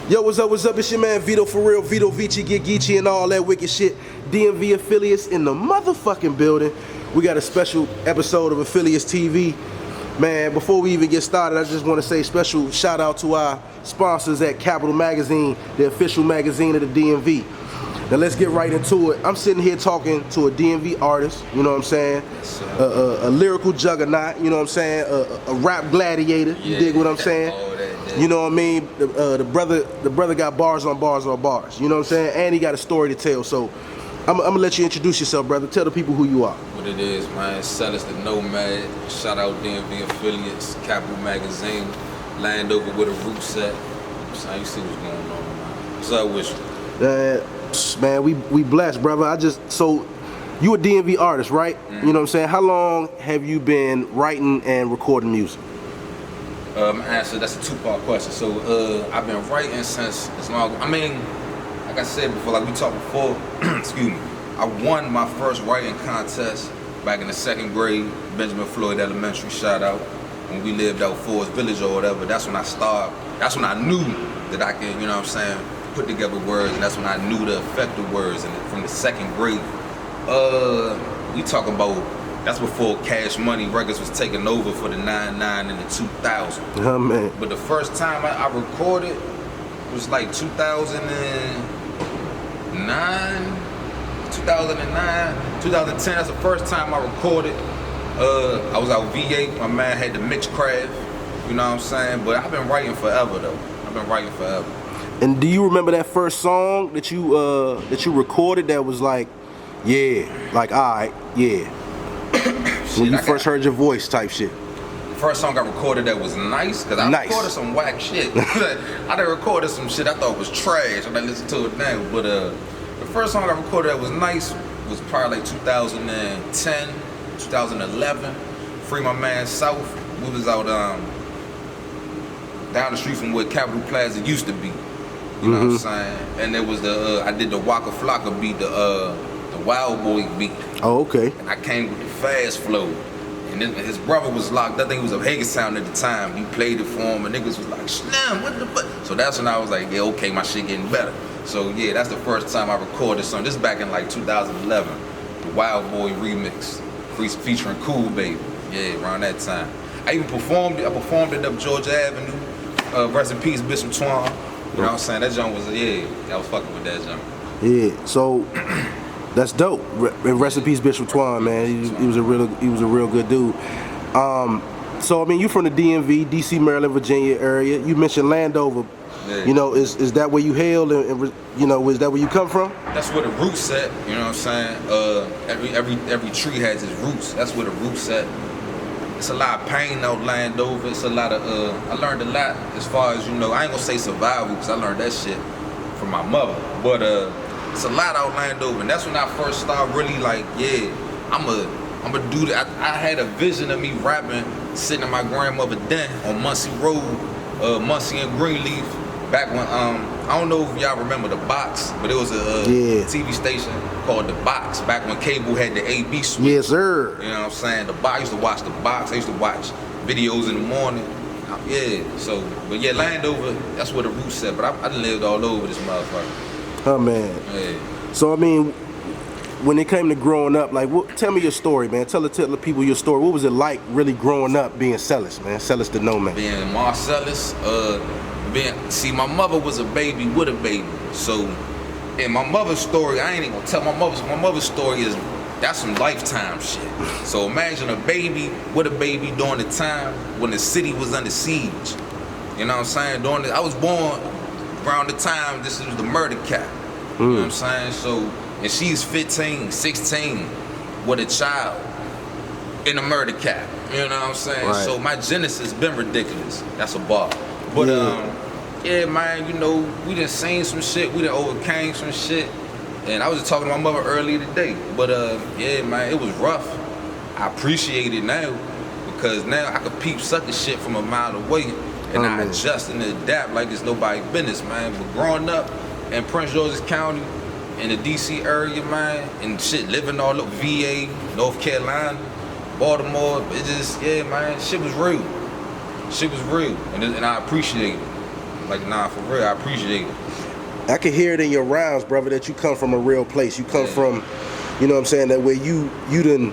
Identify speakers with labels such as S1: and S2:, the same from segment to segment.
S1: Yo, what's up, It's your man Vito for real, Vito Vici, get Geechee and all that wicked shit. DMV affiliates in the motherfucking building. We got a special episode of Affiliates TV. Man, before we even get started, I just want to say special shout out to our sponsors at Capital Magazine, the official magazine of the DMV. Now let's get right into it. I'm sitting here talking to a DMV artist, you know what I'm saying?
S2: Yes,
S1: a lyrical juggernaut, you know what I'm saying? A rap gladiator, you dig what I'm saying? You know what I mean? The brother got bars on bars on bars, you know what I'm saying? And he got a story to tell. So I'm gonna let you introduce yourself, brother. Tell the people who you are.
S2: What it is, man, Celus Da Nomad. Shout out DMV affiliates, Capital Magazine, Landover with a root set. So you see what's going on, man. What's up with you?
S1: Man, we blessed, brother. So you a DMV artist, right?
S2: Mm-hmm.
S1: You know what I'm saying? How long have you been writing and recording music?
S2: Answer, that's a two-part question. So I've been writing since as long, like I said before, like we talked before, excuse me, I won my first writing contest back in the 2nd grade, Benjamin Floyd Elementary, shout out, when we lived out Forest Village or whatever. That's when I started, that's when I knew that I could, you know what I'm saying, put together words, and that's when I knew the effect of words, and from the 2nd grade. We talking about, that's before Cash Money Records was taking over for the 99 and the 2000.
S1: Oh, man.
S2: But the first time I recorded was like 2009, 2010. That's the first time I recorded. I was out VA. My man had the Mixcraft. You know what I'm saying? But I've been writing forever though. I've been writing forever.
S1: And do you remember that first song that you recorded that was like, yeah, like alright, yeah. When you first heard your voice type shit.
S2: First song I recorded that was nice, because I recorded some whack shit. I done recorded some shit I thought was trash, and I listened to it now. But the first song I recorded that was nice was probably like 2010, 2011. Free My Man South. We was out down the street from where Capitol Plaza used to be. You know what I'm saying? And there was I did the Waka Flocka beat, the Wild Boy beat.
S1: Oh, okay.
S2: And I came with the fast flow. And then his brother was locked up. I think he was of Hagerstown at the time. He played it for him, and niggas was like, Slim, what the fuck? So that's when I was like, yeah, okay, my shit getting better. So yeah, that's the first time I recorded something. This is back in like 2011. The Wild Boy remix, featuring Cool Baby. Yeah, around that time. I even performed it. I performed it up Georgia Avenue. Rest in peace, Bishop Twan. You know what I'm saying? That joint was, I was fucking with that joint. Yeah,
S1: so that's dope. Rest in peace, Bishop Twan, man. He was a real good dude. So I mean, you from the DMV, DC, Maryland, Virginia area. You mentioned Landover.
S2: Yeah.
S1: You know, is that where you hail, and you know, is that where you come from?
S2: That's where the roots at. You know what I'm saying? Every tree has its roots. That's where the roots at. It's a lot of pain out Landover. It's a lot of I learned a lot as far as, you know, I ain't gonna say survival, because I learned that shit from my mother. But it's a lot out Landover, and that's when I first started really like, yeah, I'm a do that. I had a vision of me rapping, sitting in my grandmother's den on Muncie Road, Muncie and Greenleaf, back when I don't know if y'all remember The Box, but it was a TV station called The Box, back when cable had the AB switch.
S1: Yes, sir.
S2: You know what I'm saying? I used to watch The Box. I used to watch videos in the morning. Yeah, so, but yeah, Landover, that's where the roots at. But I done lived all over this motherfucker.
S1: Oh, man.
S2: Yeah.
S1: So, I mean, when it came to growing up, like, tell me your story, man. Tell the people your story. What was it like really growing up being Celus, man? Celus Da Nomad.
S2: Being Marcellus, see, my mother was a baby with a baby. So, in my mother's story, I ain't even gonna tell my mother's story is, that's some lifetime shit. So imagine a baby with a baby during the time when the city was under siege. You know what I'm saying? I was born around the time this was the murder cap. You know what I'm saying? So, and she's 15, 16 with a child in a murder cap. You know what I'm saying?
S1: Right.
S2: So my genesis been ridiculous. That's a bar. But yeah, man, you know, we done seen some shit, we done overcame some shit. And I was just talking to my mother earlier today. But yeah, man, it was rough. I appreciate it now, because now I could peep sucker shit from a mile away, and I adjust and adapt like it's nobody's business, man. But growing up in Prince George's County, in the DC area, man, and shit, living all over VA, North Carolina, Baltimore, it just, yeah, man, shit was real. Shit was real, and I appreciate it. Like, nah, for real, I appreciate it.
S1: I can hear it in your rounds, brother, that you come from a real place. You come from, you know what I'm saying, that where you done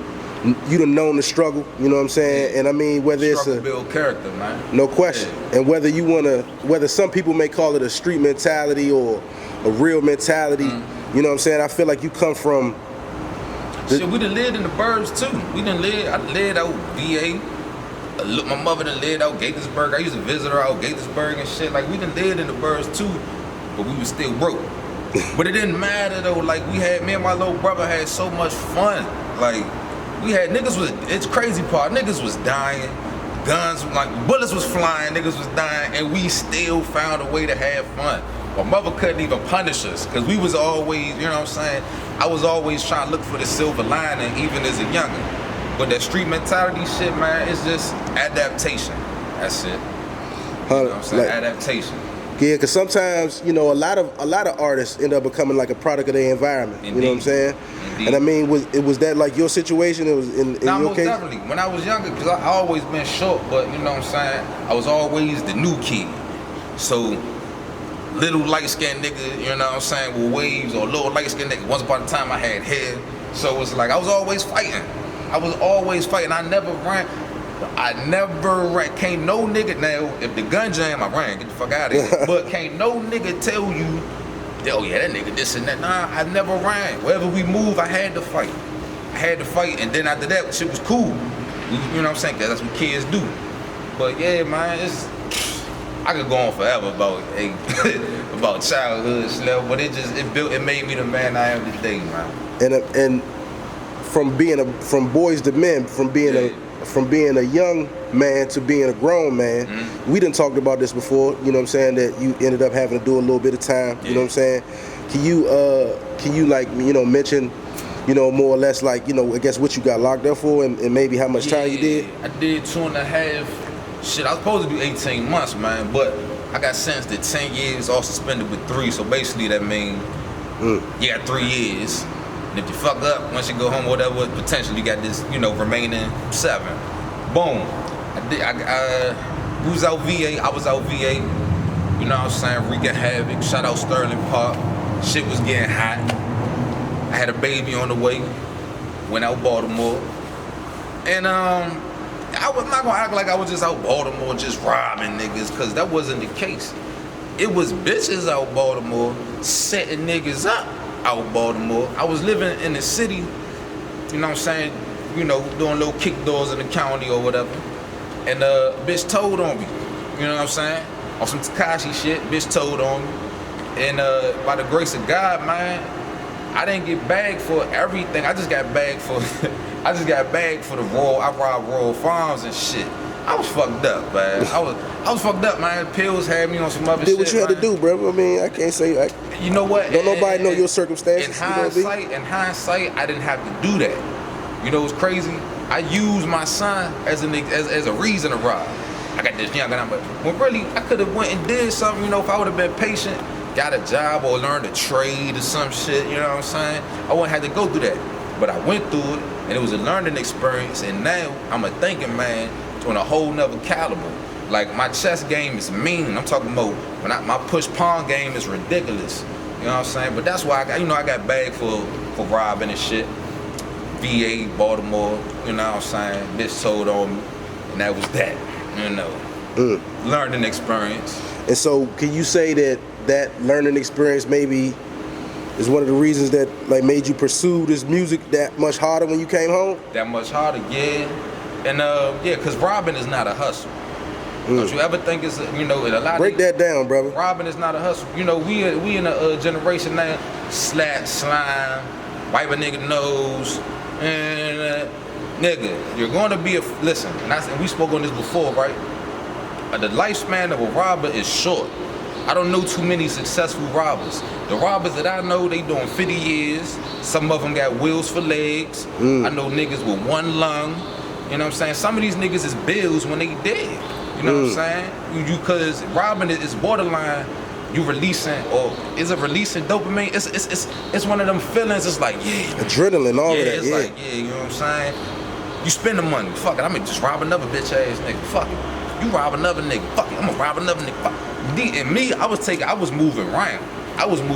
S1: known the struggle, you know what I'm saying? And I mean, whether
S2: Struggle
S1: it's
S2: build character, man.
S1: no question. And whether you whether some people may call it a street mentality or a real mentality, you know what I'm saying? I feel like you come from
S2: shit, we done lived in the burbs too. I lived out VA. Look, my mother done lived out Gaithersburg. I used to visit her out Gaithersburg and shit. Like, we done lived in the burbs too, but we was still broke. But it didn't matter though. Like, me and my little brother had so much fun. Like, it's crazy part. Niggas was dying. Guns, like, bullets was flying. Niggas was dying. And we still found a way to have fun. My mother couldn't even punish us because we was always, you know what I'm saying? I was always trying to look for the silver lining even as a youngin'. But that street mentality shit, man, it's just adaptation. That's it. You know what I'm saying? Like, adaptation.
S1: Yeah, because sometimes, you know, a lot of artists end up becoming like a product of their environment. Indeed. You know what I'm saying? Indeed. And I mean, was that like your situation? It was in your
S2: most
S1: case?
S2: Definitely. When I was younger, because I always been short, but you know what I'm saying? I was always the new kid. So, little light-skinned nigga, you know what I'm saying, with waves, or little light-skinned nigga. Once upon a time, I had hair. So it's like I was always fighting. I never ran. Can't no nigga now, if the gun jam, I ran. Get the fuck out of here. But can't no nigga tell you, oh yeah, that nigga this and that. Nah, I never ran. Wherever we move, I had to fight. And then after that, shit was cool. You know what I'm saying? 'Cause that's what kids do. But yeah, man, I could go on forever about childhood stuff, but it made me the man I am today, man.
S1: And from boys to men, from being a young man to being a grown man, we done talked about this before, you know what I'm saying, that you ended up having to do a little bit of time, you know what I'm saying? Can you like, you know, mention, you know, more or less like, you know, I guess what you got locked up for and maybe how much time you did?
S2: I did 2.5. Shit, I was supposed to do 18 months, man, but I got sentenced to 10 years, all suspended with 3, so basically that means you got 3 years. And if you fuck up, once you go home, whatever, potentially you got this, you know, remaining 7. Boom. We was out VA, I was out VA. You know what I'm saying? Wreaking havoc. Shout out Sterling Park. Shit was getting hot. I had a baby on the way. Went out Baltimore. And I was not gonna act like I was just out Baltimore just robbing niggas, cause that wasn't the case. It was bitches out Baltimore setting niggas up. Out Baltimore. I was living in the city, you know what I'm saying, you know, doing little kick doors in the county or whatever. And bitch told on me, you know what I'm saying? On some Tekashi shit, bitch told on me. And by the grace of God, man, I didn't get bagged for everything. I just got bagged for the Royal. I robbed Royal Farms and shit. I was fucked up, man. I was fucked up, man. Pills had me on some other shit.
S1: Did what you had to do, bro. I mean, I can't say.
S2: You know what?
S1: Don't nobody know your circumstances.
S2: In hindsight, I didn't have to do that. You know what's crazy? I used my son as a reason to rob. I got this young, but when really I could have went and did something. You know, if I would have been patient, got a job or learned a trade or some shit. You know what I'm saying? I wouldn't have to go through that. But I went through it, and it was a learning experience. And now I'm a thinking man on a whole nother caliber. Like, my chess game is mean. I'm talking about my push pawn game is ridiculous. You know what I'm saying? But that's why I got bagged for robbing and shit. VA, Baltimore, you know what I'm saying? Bitch told on me, and that was that, you know. Learning experience.
S1: And so, can you say that learning experience maybe is one of the reasons that like made you pursue this music that much harder when you came home?
S2: That much harder, yeah. And yeah, because robbing is not a hustle. Don't you ever think it's, you know, a lot
S1: Break that down, brother.
S2: Robbing is not a hustle. You know, we in a generation now, slap, slime, wipe a nigga nose, and nigga, you're going to be listen, and we spoke on this before, right? The lifespan of a robber is short. I don't know too many successful robbers. The robbers that I know, they doing 50 years. Some of them got wheels for legs. I know niggas with one lung. You know what I'm saying? Some of these niggas is bills when they dead. You know what I'm saying? Cause robbing is borderline. You releasing, or is it releasing dopamine? It's one of them feelings. It's like, yeah,
S1: adrenaline, all of that.
S2: It's like, yeah, you know what I'm saying? You spend the money. Fuck it, I'm gonna just rob another bitch ass nigga. Fuck it. You rob another nigga. Fuck it, I'm gonna rob another nigga. Fuck it. And me, I was moving around.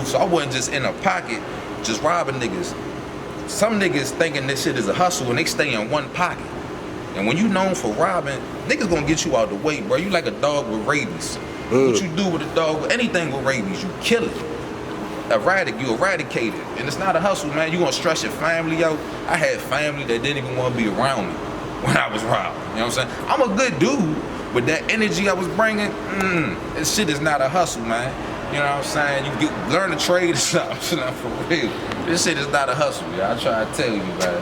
S2: So I wasn't just in a pocket, just robbing niggas. Some niggas thinking this shit is a hustle and they stay in one pocket. And when you known for robbing, niggas gonna get you out the way, bro. You like a dog with rabies. What you do with a dog, with anything with rabies, you kill it. You eradicate it. And it's not a hustle, man. You gonna stress your family out. I had family that didn't even wanna be around me when I was robbed. You know what I'm saying? I'm a good dude, but that energy I was bringing, this shit is not a hustle, man. You know what I'm saying? You learn to trade or something, for real. This shit is not a hustle, yeah. I try to tell you, man.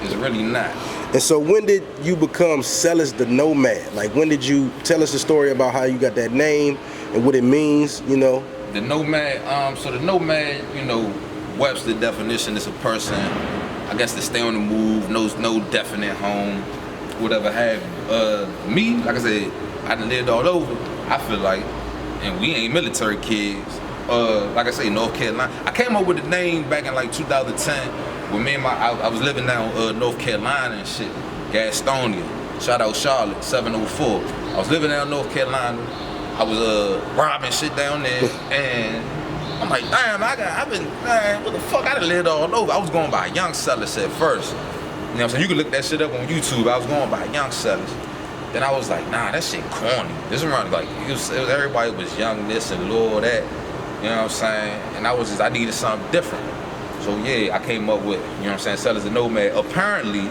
S2: It's really not.
S1: And so when did you become Celus Da Nomad? Like, when did you tell us the story about how you got that name and what it means, you know?
S2: The nomad, so the nomad, you know, Webster definition is a person, I guess, to stay on the move, knows no definite home, whatever have you. Me, like I said, I done lived all over. I feel like, and we ain't military kids. Like I say, North Carolina. I came up with the name back in like 2010 when I was living down North Carolina and shit, Gastonia. Shout out Charlotte, 704. I was living down North Carolina. I was robbing shit down there, and I'm like, damn, what the fuck? I done lived all over. I was going by Young Celus at first. You know what I'm saying? You can look that shit up on YouTube. I was going by Young Celus. Then I was like, nah, that shit corny. This around like everybody was young this and little that. You know what I'm saying? And I needed something different. So yeah, I came up with, you know what I'm saying, Celus Da Nomad. Apparently,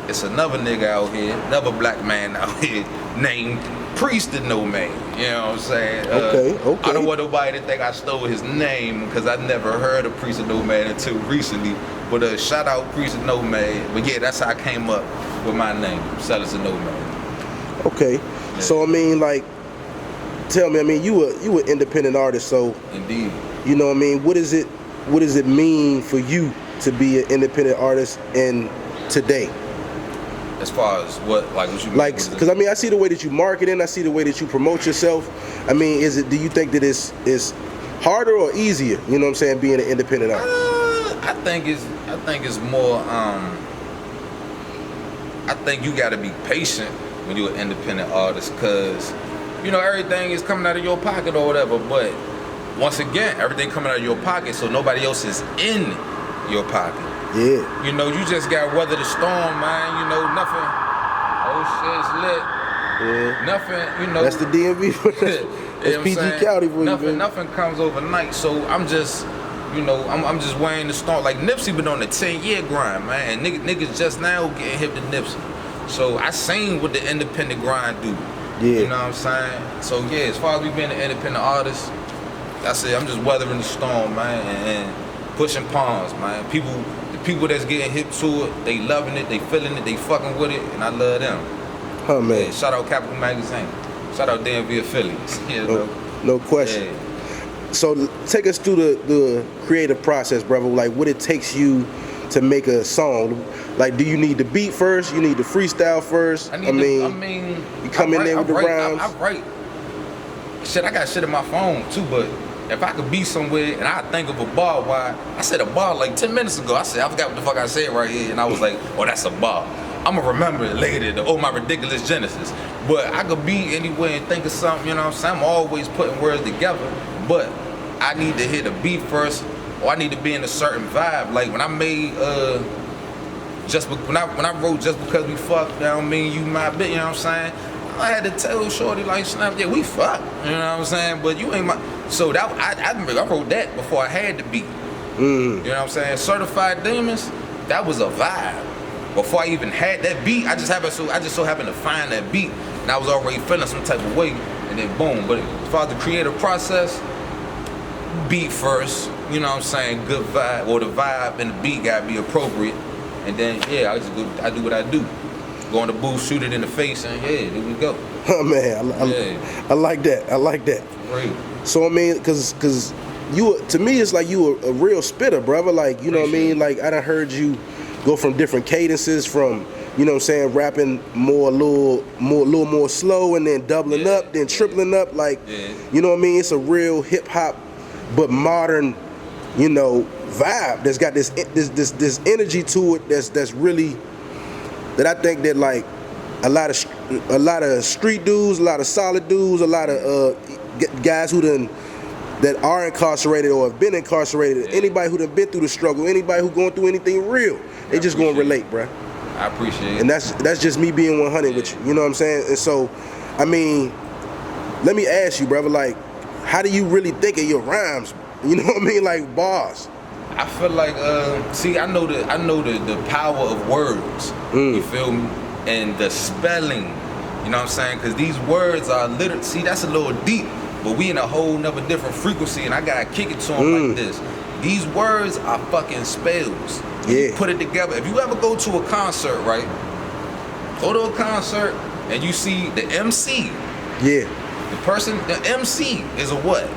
S2: it's another nigga out here, another black man out here named Priest Da Nomad. You know what I'm saying?
S1: Okay.
S2: I don't want nobody to think I stole his name because I never heard of Priest Da Nomad until recently. But shout out Priest Da Nomad. But yeah, that's how I came up with my name, Celus Da Nomad.
S1: Okay.
S2: Yeah.
S1: So I mean, like, tell me, I mean, you an independent artist, so
S2: Indeed.
S1: You know what I mean? What does it mean for you to be an independent artist in today?
S2: As far as what you mean?
S1: Like, because I mean, I see the way that you market it, I see the way that you promote yourself. I mean, do you think that it's harder or easier, you know what I'm saying, being an independent artist?
S2: I think it's more I think you gotta be patient when you're an independent artist, because you know everything is coming out of your pocket or whatever, but once again, everything coming out of your pocket, so nobody else is in your pocket.
S1: Yeah.
S2: You know, you just gotta weather the storm, man. You know, nothing. Oh shit's lit.
S1: Yeah.
S2: Nothing, you know.
S1: That's the DMV. That's PG County for you.
S2: Nothing comes overnight. So I'm just, you know, I'm just weighing the storm. Like Nipsey been on a 10-year grind, man. And niggas just now getting hip to Nipsey. So I seen what the independent grind do.
S1: Yeah.
S2: You know what I'm saying? So yeah, as far as we being an independent artist, that's it. I'm just weathering the storm, man, and pushing pawns, man. The people that's getting hip to it, they loving it, they feeling it, they fucking with it, and I love them.
S1: Oh man.
S2: Yeah, shout out Capital Magazine. Shout out DMV affiliates. Yeah,
S1: no question.
S2: Yeah.
S1: So take us through the creative process, brother. Like what it takes you to make a song. Like, do you need the beat first? You need the freestyle first? I mean, you come in there with the rhymes.
S2: I write. Shit, I got shit in my phone too, but if I could be somewhere and I think of a bar, I said a bar like 10 minutes ago. I forgot what the fuck I said right here, and I was like, oh, that's a bar. I'm gonna remember it later, my ridiculous genesis. But I could be anywhere and think of something, you know what I'm saying? I'm always putting words together, but I need to hit a beat first, or I need to be in a certain vibe. Like when I made, when I wrote Just Because We Fucked, that don't mean you my bitch, you know what I'm saying? I had to tell shorty like, snap, yeah, we fuck, you know what I'm saying? But you ain't my, so that I wrote that before I had the beat. You know what I'm saying? Certified Demons, that was a vibe. Before I even had that beat, I just so happened to find that beat, and I was already feeling some type of way, and then boom. But as far as the creative process, beat first, you know what I'm saying? Good vibe, or the vibe and the beat gotta be appropriate, and then yeah, I do what I do. Go in the booth, shoot it in the face, and yeah, there we go.
S1: Oh man, I like that. I like that.
S2: Great.
S1: So I mean, cause you, to me, it's like you a real spitter, brother. Like, you know what I mean? Like I done heard you go from different cadences, from, you know what I'm saying, rapping a little more slow, and then doubling up, then tripling up. Like, you know what I mean? It's a real hip hop, but modern, you know, vibe that's got this energy to it that's really, that I think that like a lot of street dudes, a lot of solid dudes, a lot of guys who that are incarcerated or have been incarcerated, anybody who done been through the struggle, anybody who going through anything real, they just gonna relate, bruh.
S2: I appreciate it.
S1: And that's just me being 100 with you. You know what I'm saying? And so, I mean, let me ask you, brother, like, how do you really think of your rhymes? You know what I mean? Like bars.
S2: I feel like, see, I know the power of words. You feel me? And the spelling. You know what I'm saying? Because these words are literally, see, that's a little deep, but we in a whole nother different frequency, and I gotta kick it to them like this. These words are fucking spells. You put it together. If you ever go to a concert, right? Go to a concert and you see the MC. Yeah. The MC is a what?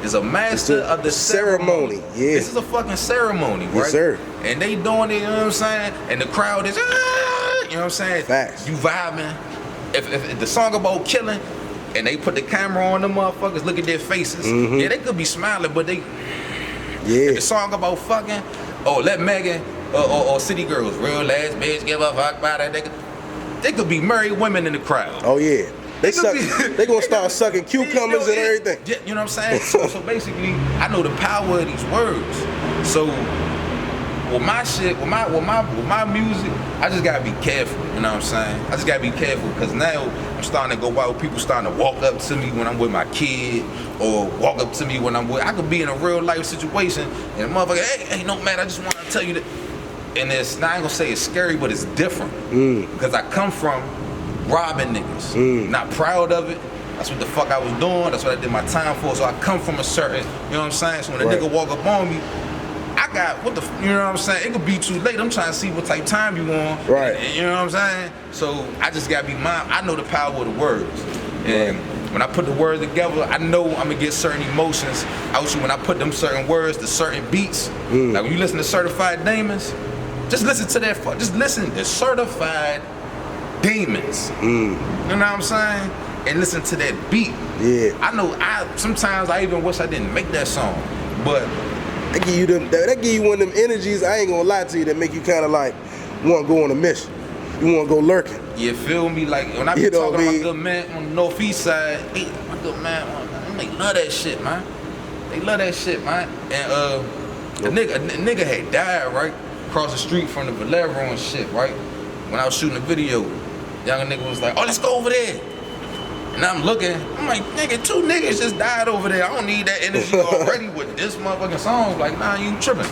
S2: Is a master of the ceremony. Yeah. This is a fucking ceremony, right?
S1: Yes, sir.
S2: And they doing it, you know what I'm saying? And the crowd is, you know what I'm saying?
S1: Facts.
S2: You vibing. If the song about killing, and they put the camera on them motherfuckers, look at their faces. Yeah, they could be smiling, but they. If the song about fucking, let Megan or City Girls, real ass bitch, give a fuck about that nigga. They could be married women in the crowd.
S1: Oh yeah. They gonna start sucking cucumbers and everything.
S2: You know what I'm saying? So basically, I know the power of these words. So with my shit, with my music, I just gotta be careful. You know what I'm saying? I just gotta be careful because now I'm starting to go wild. People starting to walk up to me when I'm with my kid, or walk up to me when I'm with. I could be in a real life situation and a motherfucker, hey, no man, I just want to tell you that. And it's not, I ain't gonna say it's scary, but it's different because I come from robbing niggas. Not proud of it. That's what the fuck I was doing. That's what I did my time for. So I come from a certain, you know what I'm saying? So when a nigga walk up on me, I got, you know what I'm saying? It could be too late. I'm trying to see what type of time you on. Right. And, you know what I'm saying? So I just gotta be mindful. I know the power of the words. And when I put the words together, I know I'm gonna get certain emotions out you when I put them certain words to certain beats. Like when you listen to Certified Demons, just listen to that. Just listen to Certified Demons. You know what I'm saying? And listen to that beat. Yeah. I know. Sometimes I even wish I didn't make that song, but
S1: that give you one of them energies. I ain't gonna lie to you, that make you kind of like want to go on a mission. You want to go lurking.
S2: You feel me? Like when I be talking to my good man on the northeast side, my good man, they love that shit, man. They love that shit, man. And a nigga had died right across the street from the Valero and shit, right? When I was shooting the video, young nigga was like, "Oh, let's go over there." And I'm looking, I'm like, nigga, 2 niggas just died over there. I don't need that energy already with this motherfucking song. Like, nah, you tripping.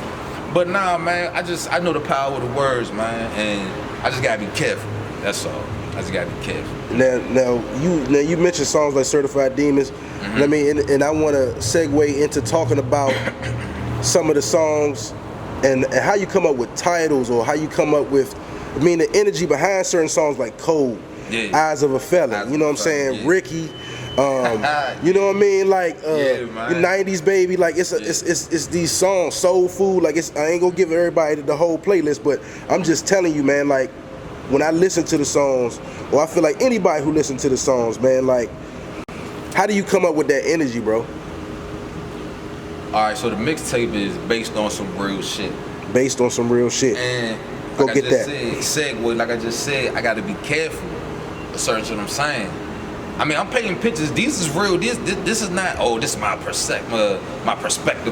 S2: But nah, man, I know the power of the words, man, and I just gotta be careful. That's all. I just gotta be careful.
S1: Now you mentioned songs like Certified Demons. I mean, and I want to segue into talking about some of the songs and how you come up with titles, or how you come up with, I mean, the energy behind certain songs like Cold. Eyes of a Felon, you know what I'm saying? Ricky, you know what I mean? Like the 90s baby, like it's these songs, Soul Food, like I ain't gonna give everybody the whole playlist, but I'm just telling you, man, like when I listen to the songs, or I feel like anybody who listens to the songs, man, like how do you come up with that energy, bro?
S2: Alright, so the mixtape is based on some real shit.
S1: Based on some real shit.
S2: And
S1: go get that.
S2: Segue, like I just said, I gotta be careful. Certain what I'm saying. I mean, I'm painting pictures. These is real. This is not. Oh, this is my perspective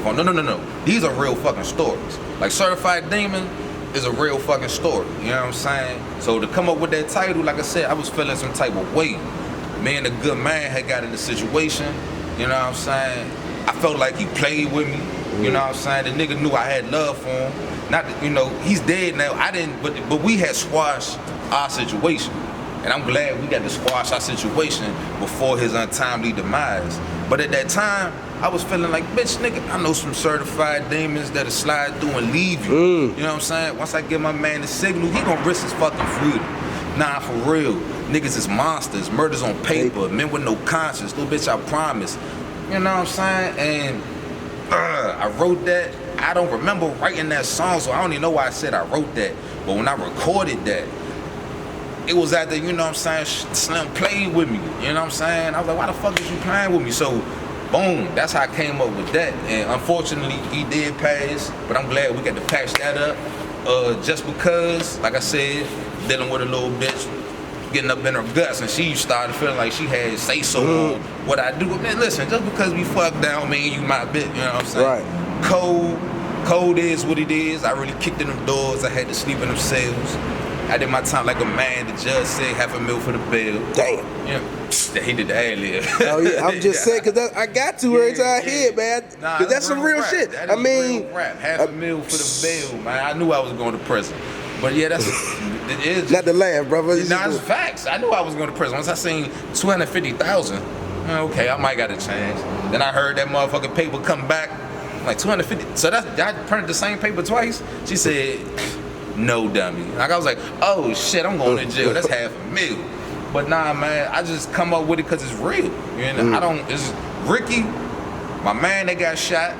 S2: on. No. These are real fucking stories. Like Certified Demon is a real fucking story. You know what I'm saying? So to come up with that title, like I said, I was feeling some type of weight. Me and a good man had got in the situation. You know what I'm saying? I felt like he played with me. You know what I'm saying? The nigga knew I had love for him. Not, he's dead now. I didn't, but we had squashed our situation. And I'm glad we got to squash our situation before his untimely demise. But at that time, I was feeling like, bitch, nigga, I know some certified demons that'll slide through and leave you. You know what I'm saying? Once I give my man the signal, he gonna risk his fucking freedom. Nah, for real. Niggas is monsters, murders on paper, men with no conscience, little bitch, I promise. You know what I'm saying? And I wrote that. I don't remember writing that song, so I don't even know why I said I wrote that. But when I recorded that, it was after, you know what I'm saying, Slim played with me, you know what I'm saying? I was like, why the fuck is you playing with me? So, boom, that's how I came up with that. And unfortunately, he did pass, but I'm glad we got to patch that up. Just because, like I said, dealing with a little bitch, getting up in her guts, and she started feeling like she had say so on what I do. Man, listen, just because we fucked down, man, you my bitch. You know what I'm saying?
S1: Right.
S2: Cold is what it is. I really kicked in them doors. I had to sleep in them cells. I did my time like a man. The judge said $500,000 for the bail.
S1: Damn.
S2: Yeah, he did the ad-lib.
S1: Oh yeah, I'm just saying because I got to every time I hear it, man. Because that's some real
S2: rap.
S1: shit.
S2: That
S1: I
S2: is
S1: mean,
S2: real rap. $500,000 for the bail, man. I knew I was going to prison, but yeah, that's it is.
S1: Not the laugh, brother.
S2: Nah, it's facts. I knew I was going to prison. Once I seen 250,000, okay, I might got a chance. Then I heard that motherfucking paper come back, like 250. So that's I printed the same paper twice. She said, no, dummy. Like I was like, oh shit, I'm going to jail. That's $500,000. But nah, man, I just come up with it because it's real. You know, I don't. It's Ricky, my man that got shot.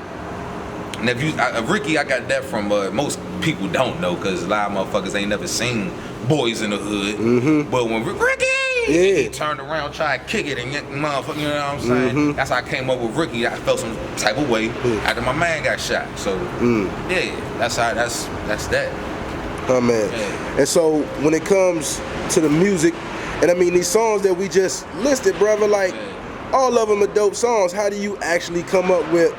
S2: And if you Ricky, I got that from most people don't know because a lot of motherfuckers ain't never seen Boys in the Hood. But when Ricky, he turned around, tried to kick it and yank the motherfucker, you know what I'm saying? That's how I came up with Ricky. I felt some type of way after my man got shot. So yeah, that's how that's that.
S1: Oh man.
S2: Yeah.
S1: And so when it comes to the music, and I mean these songs that we just listed, brother, like all of them are dope songs. How do you actually come up with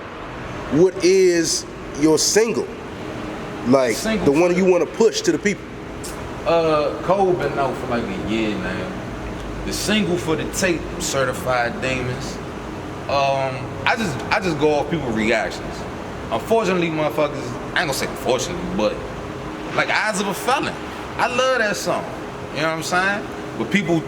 S1: what is your single? Like the one you want to push to the people?
S2: Cole been out for like a year now. The single for the tape, Certified Demons. I just go off people's reactions. Unfortunately, motherfuckers, I ain't gonna say unfortunately, but like Eyes of a Felon. I love that song. You know what I'm saying? But people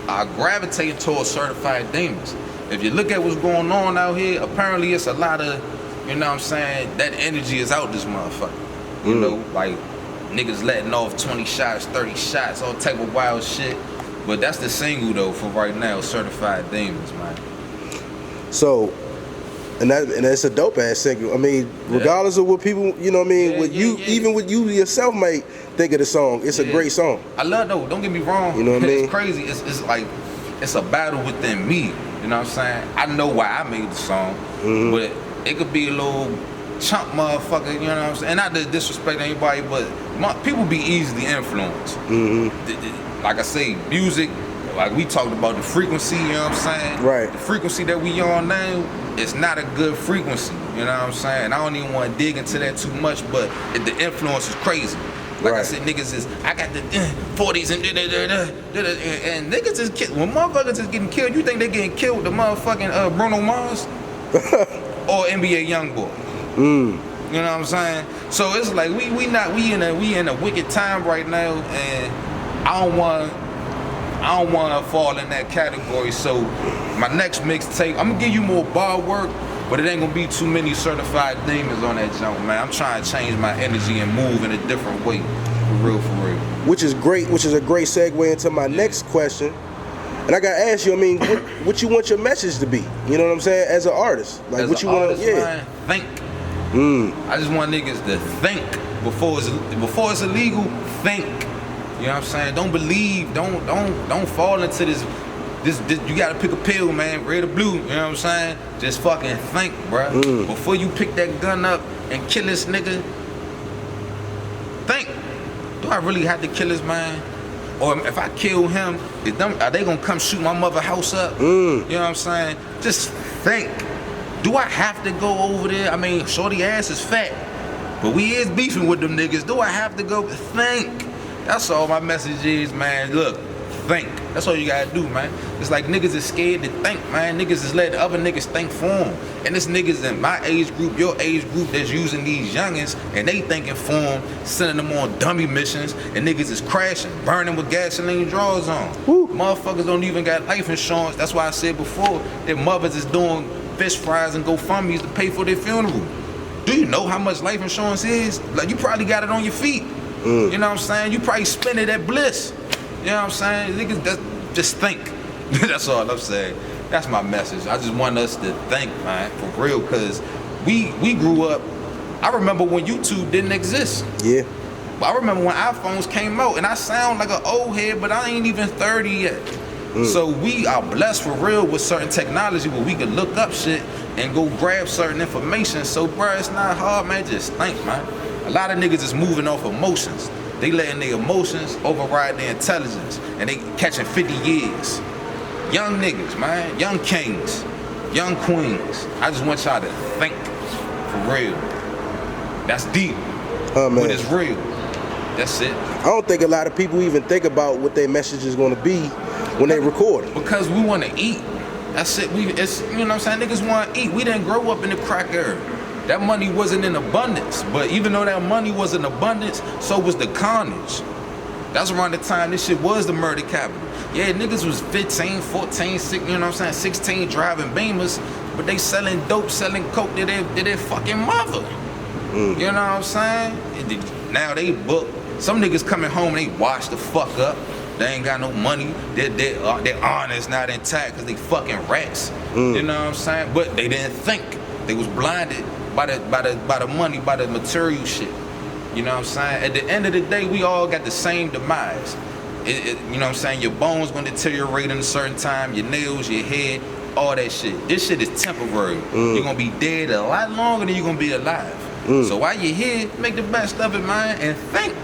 S2: are gravitating towards Certified Demons. If you look at what's going on out here, apparently it's a lot of, you know what I'm saying, that energy is out this motherfucker. You know, like niggas letting off 20 shots, 30 shots, all type of wild shit. But that's the single though for right now, Certified Demons, man.
S1: So, and that's a dope ass single. I mean, regardless of what people, you know what I mean, even what you yourself might think of the song, it's a great song.
S2: I love though, don't get me wrong.
S1: You know what I mean?
S2: It's crazy. It's like it's a battle within me. You know what I'm saying? I know why I made the song, but it could be a little chump motherfucker, you know what I'm saying? And not to disrespect anybody, but people be easily influenced. Like I say, music, like we talked about the frequency, you know what I'm saying?
S1: Right.
S2: The frequency that we on now, it's not a good frequency, you know what I'm saying? I don't even want to dig into that too much, but the influence is crazy. Like I said, niggas is, I got the 40s and niggas is killed. When motherfuckers is getting killed, you think they getting killed with the motherfucking Bruno Mars? Or NBA Youngboy? You know what I'm saying? So it's like we in a wicked time right now, and I don't want to fall in that category. So my next mixtape, I'm gonna give you more bar work, but it ain't gonna be too many Certified Demons on that jump, man. I'm trying to change my energy and move in a different way, for real.
S1: Which is great. Which is a great segue into my next question. And I gotta ask you, I mean, what you want your message to be? You know what I'm saying? As an artist, like
S2: as
S1: what you want to,
S2: think. I just want niggas to think before it's illegal. Think. You know what I'm saying? Don't believe. Don't fall into this. You gotta pick a pill, man. Red or blue. You know what I'm saying? Just fucking think, bruh. Before you pick that gun up and kill this nigga, think. Do I really have to kill this man? Or if I kill him, are they gonna come shoot my mother house up? You know what I'm saying? Just think. Do I have to go over there? I mean, shorty ass is fat, but we is beefing with them niggas. Do I have to go? Think. That's all my message is, man. Look, think. That's all you gotta do, man. It's like niggas is scared to think, man. Niggas is letting other niggas think for them. And this niggas in my age group, your age group, that's using these youngins, and they thinking for them, sending them on dummy missions, and niggas is crashing, burning with gasoline drawers on. Motherfuckers don't even got life insurance. That's why I said before, their mothers is doing fish fries and GoFundMe's to pay for their funeral. Do you know how much life insurance is? Like, you probably got it on your feet. You know what I'm saying? You probably spend it at Bliss. You know what I'm saying? Niggas just think. That's all I'm saying. That's my message. I just want us to think, man, for real, because we grew up. I remember when YouTube didn't exist. Yeah. I remember when iPhones came out, and I sound like an old head, but I ain't even 30 yet. So we are blessed for real with certain technology where we can look up shit and go grab certain information. So, bro, it's not hard, man. Just think, man. A lot of niggas is moving off emotions. They letting their emotions override their intelligence, and they catching 50 years. Young niggas, man, young kings, young queens. I just want y'all to think for real. That's deep,
S1: man.
S2: but it's real. That's it.
S1: I don't think a lot of people even think about what their message is going to be when they record it.
S2: Because we want to eat. That's it. It's, you know what I'm saying? Niggas want to eat. We didn't grow up in the crack era. That money wasn't in abundance. But even though that money was in abundance, so was the carnage. That's around the time this shit was the murder capital. Yeah, niggas was 15, 14, 6, you know what I'm saying, 16 driving Beamers, but they selling dope, selling coke to their fucking mother. You know what I'm saying? Now they book. Some niggas coming home and they wash the fuck up. They ain't got no money. Their honor's not intact because they fucking rats. You know what I'm saying? But they didn't think. They was blinded by the money, by the material shit. You know what I'm saying? At the end of the day, we all got the same demise. You know what I'm saying? Your bones gonna deteriorate in a certain time, your nails, your head, all that shit. This shit is temporary. You're gonna be dead a lot longer than you're gonna be alive. So while you're here, make the best of it, man, and think.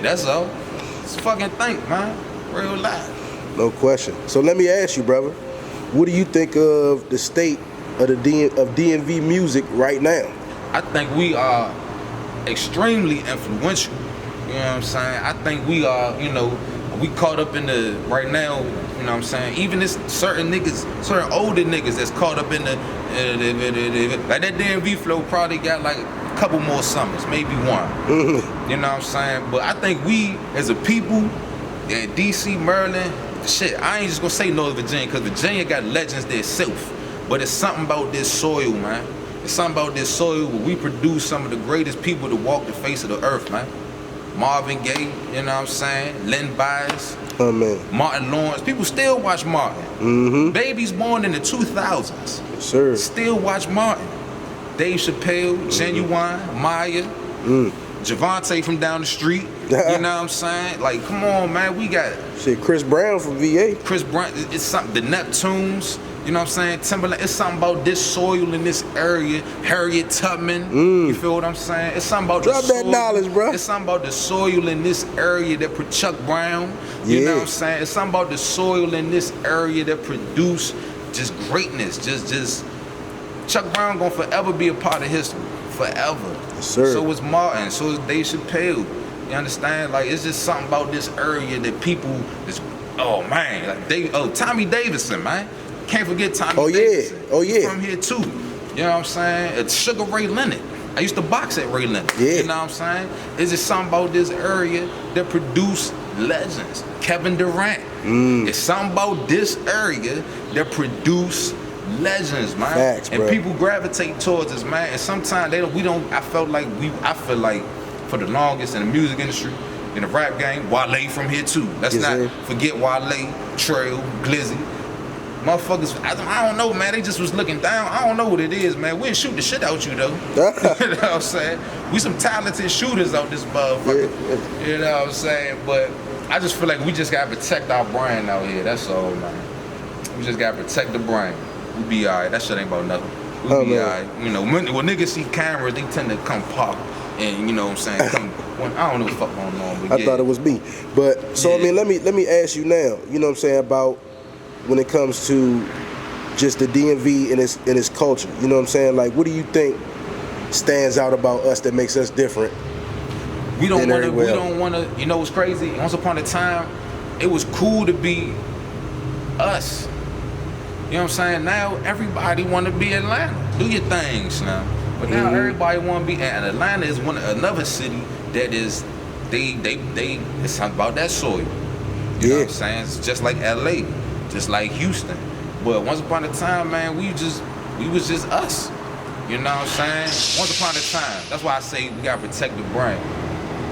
S2: That's all. Just fucking think, man. Real life.
S1: No question. So let me ask you, brother, what do you think of the state of DMV music right now?
S2: I think we are extremely influential. You know what I'm saying? I think we are, you know, we caught up in the, right now, you know what I'm saying? Even this certain niggas, certain older niggas that's caught up in the, like that DMV flow probably got like a couple more summers, maybe one. You know what I'm saying? But I think we, as a people, in DC, Maryland, shit, I ain't just gonna say Northern Virginia, because Virginia got legends themselves. But it's something about this soil, man. It's something about this soil where we produce some of the greatest people to walk the face of the earth, man. Marvin Gaye, you know what I'm saying? Len Bias, Martin Lawrence. People still watch Martin. Babies born in the 2000s.
S1: Yes, sir.
S2: Still watch Martin. Dave Chappelle, Genuine, Maya, Javante from down the street. You know what I'm saying? Like, come on, man. We got
S1: shit. Chris Brown from VA.
S2: Chris Brown. It's something. The Neptunes. You know what I'm saying? Timberland. It's something about this soil in this area. Harriet Tubman. You feel what I'm saying? It's something about
S1: Drop
S2: the soil.
S1: that knowledge, bro.
S2: It's something about the soil in this area that put Chuck Brown. You know what I'm saying? It's something about the soil in this area that produce just greatness. Just Chuck Brown gonna forever be a part of history. Forever.
S1: Yes, sir.
S2: So is Martin. So is Dave Chappelle. You understand? Like, it's just something about this area that people is, oh man, like Tommy Davidson, man. Can't forget Tommy Davidson. He's from here too. You know what I'm saying? It's Sugar Ray Leonard. I used to box at Ray Leonard. You know what I'm saying? It's just something about this area that produce legends. Kevin Durant. It's something about this area that produce legends, man.
S1: Facts,
S2: and
S1: bro.
S2: People gravitate towards us, man. And sometimes I feel like for the longest in the music industry, in the rap game, Wale from here too. Let's not forget Wale, Trail, Glizzy. Motherfuckers, I don't know, man. They just was looking down. I don't know what it is, man. We'll shoot the shit out you, though. You know what I'm saying? We some talented shooters out this motherfucker. You know what I'm saying? But I just feel like we just gotta protect our brain out here. That's all, man. We just gotta protect the brain. We be alright. That shit ain't about nothing. We be alright. You know, when niggas see cameras, they tend to come pop. And you know what I'm saying? I don't know what the fuck going on. But
S1: I thought it was me. But so I mean, let me ask you now. You know what I'm saying about when it comes to just the DMV and its culture. You know what I'm saying? Like, what do you think stands out about us that makes us different?
S2: We don't want to. You know what's crazy? Once upon a time, it was cool to be us. You know what I'm saying? Now everybody want to be Atlanta. Do your things now. But now everybody want to be. And Atlanta is another city that is. It's something about that soil. You know what I'm saying? It's just like LA. Just like Houston. But once upon a time, man, we was just us. You know what I'm saying? Once upon a time. That's why I say we gotta protect the brain.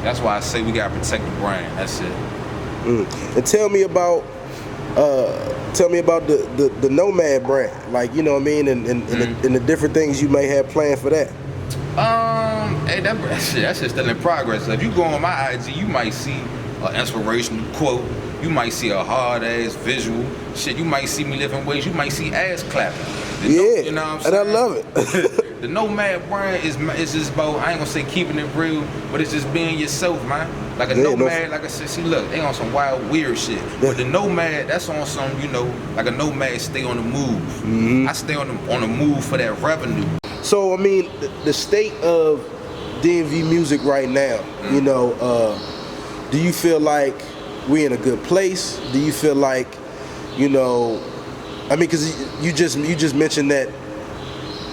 S2: That's why I say we gotta protect the brain. That's it.
S1: And tell me about the Nomad brand. Like, you know what I mean, and the different things you may have planned for that.
S2: Hey, that shit's still in progress. So if you go on my IG, you might see an inspirational quote. You might see a hard-ass visual. Shit, you might see me lifting weights. You might see ass clapping. You know what I'm saying?
S1: And I love it.
S2: The Nomad brand is just about, I ain't gonna say keeping it real, but it's just being yourself, man. Like a Nomad, like I said, see, look, they on some wild, weird shit. Yeah. But the Nomad, that's on some, you know, like a Nomad stay on the move. Mm-hmm. I stay on the move for that revenue.
S1: So, I mean, the state of DMV music right now, you know, do you feel like we're in a good place? Do you feel like, you know, I mean, because you just mentioned that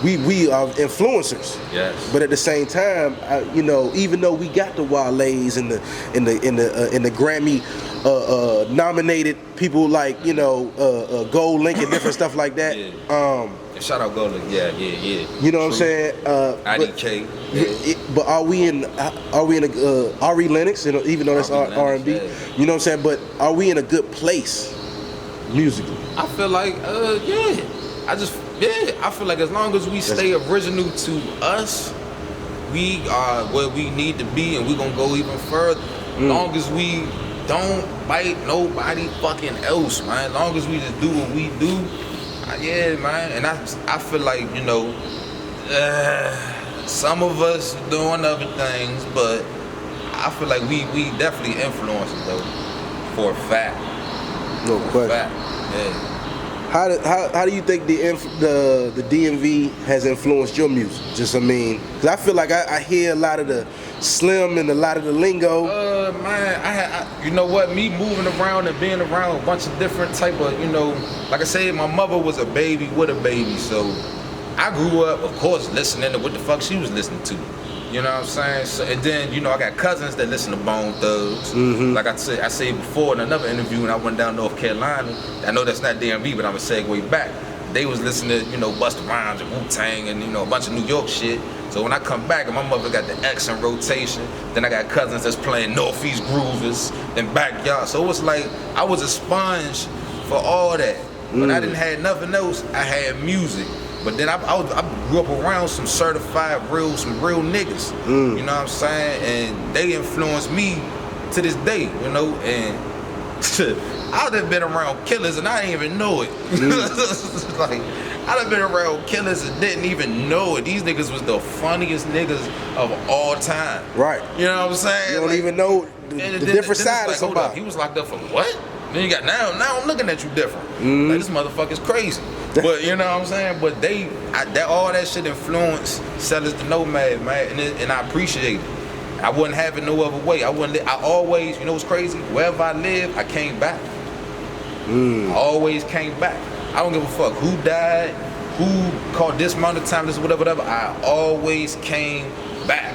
S1: we are influencers.
S2: Yes.
S1: But at the same time, you know, even though we got the Wale's and the Grammy nominated people like, you know, Gold Link and different stuff like that.
S2: Yeah. Shout out Gold Link. Yeah.
S1: You know what I'm saying?
S2: IDK.
S1: But are we in a Ari Lennox? You know, even though that's R&B. Yeah. You know what I'm saying? But are we in a good place musically?
S2: I feel like yeah. I feel like as long as we stay original to us, we are where we need to be, and we're gonna go even further. As long as we don't bite nobody fucking else, man. As long as we just do what we do, yeah, man. And I feel like, you know, some of us doing other things, but I feel like we definitely influencing though, for a fact.
S1: No question.
S2: Yeah.
S1: How do you think the DMV has influenced your music? Just, I mean, cause I feel like I hear a lot of the slim and a lot of the lingo.
S2: Man, you know what? Me moving around and being around a bunch of different type of, you know, like I said, my mother was a baby with a baby, so I grew up, of course, listening to what the fuck she was listening to. You know what I'm saying? So, and then, you know, I got cousins that listen to Bone Thugs. Mm-hmm. Like I said before in another interview when I went down North Carolina, I know that's not DMV, but I'm gonna segue back. They was listening to, you know, Busta Rhymes and Wu-Tang and, you know, a bunch of New York shit. So when I come back and my mother got the X in rotation, then I got cousins that's playing Northeast Groovers and Backyard. So it was like I was a sponge for all that. When I didn't have nothing else, I had music. But then I grew up around some certified some real niggas. You know what I'm saying? And they influenced me to this day, you know, and I'd have been around killers and I didn't even know it. Like, I'd have been around killers and didn't even know it. These niggas was the funniest niggas of all time.
S1: Right.
S2: You know what I'm saying?
S1: You don't even know the different side of somebody.
S2: Hold up, he was locked up for what? Then you got now I'm looking at you different. Like, this motherfucker's crazy. But you know what I'm saying? But all that shit influenced Celus Da Nomad, man, and I appreciate it. I wouldn't have it no other way. I always, you know what's crazy? Wherever I live, I came back. I always came back. I don't give a fuck who died, who caught this amount of time, this whatever. I always came back.